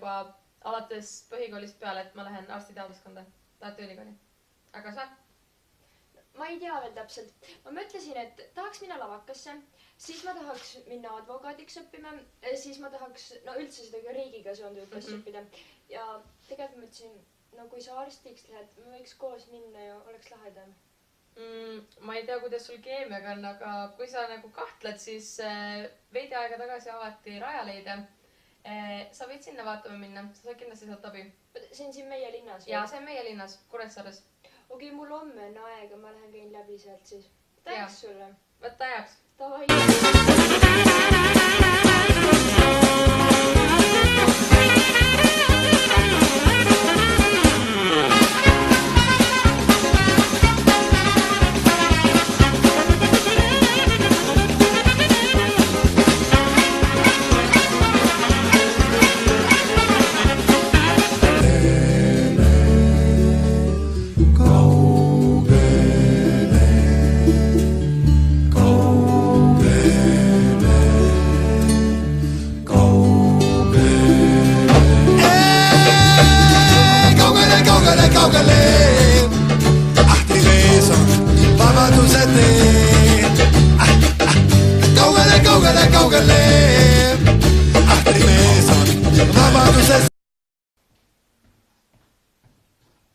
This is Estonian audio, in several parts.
juba alates põhikoolist peale, et ma lähen arstiteaduskonda, Tartu Ülikooli. Aga sa? Ma ei tea veel täpselt. Ma mõtlesin, et tahaks minna lavakasse, siis ma tahaks minna advokaadiks õppima, siis ma tahaks üldse seda ka riigiga seonduvat asja õppida. Ja tegelikult ma mõtlesin, kui sa arstiks lähed, me võiks koos minna ja oleks lahedam. Ma ei tea, kuidas sul keemiaga on, aga kui sa kahtled, siis veidi aega tagasi avati Rajaleide. Sa võid sinna vaatama minna, sa kindlasti saad abi. See on siin meie linnas? Jaa, see on meie linnas, Kuressaares. Okei, mul homme on aega, ma lähen käin läbi sealt siis. Täiks sulle. Võtta ajaks.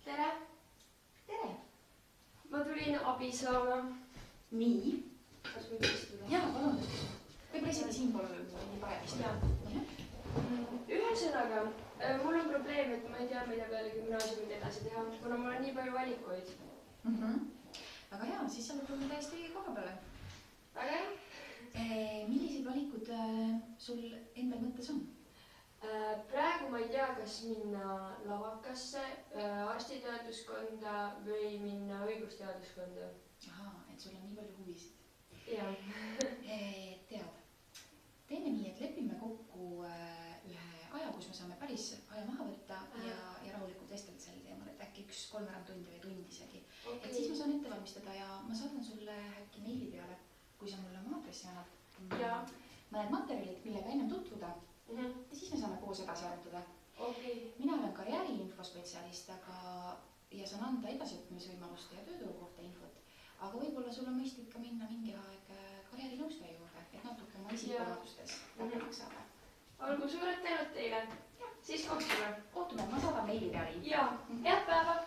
Tere! Tere! Ma tulin abi saama. Nii? Kas võid istuda? Jaa, palun. Võib-olla isegi siin pool nii paremist. Ühesõnaga, mul on probleem, et ma ei tea, mida peale gümnaasiumid edasi teha, kuna mul on nii palju valikuid. Väga hea, siis sa tulnud täiesti õige koha peale. Väga hea? Millised valikud sul endal mõttes on? Praegu ma ei tea, kas minna lavakasse, arstiteaduskonda või minna õigusteaduskonda. Ahaa, et sul on nii palju huvisid. Jaa. Tead, teeme nii, et lepime kokku ühe aja, kus me saame päris aja maha võtta ja rahulikult vestelda sel teemal, et äkki 1,5 tundi või tund isegi. Et siis ma saan ette valmistada ja ma saadan sulle äkki meili peale, kui sa mulle oma aadressi annad. Mõned materjalid, millega ennem tutvuda ja siis me saame koos edasi arutada. Mina olen karjääriinfospetsialist ja saan anda edasiõppimisvõimaluste ja tööturu kohta infot, aga võib-olla sul on mõistlik ka minna mingi aeg karjäärinõustaja juurde, et natuke oma isikuomadustes täpsemaks saada. Olgu suured tänud teile. Siis kohtume. Kohtume, ma saadan meili peale. Jaa, head päeva!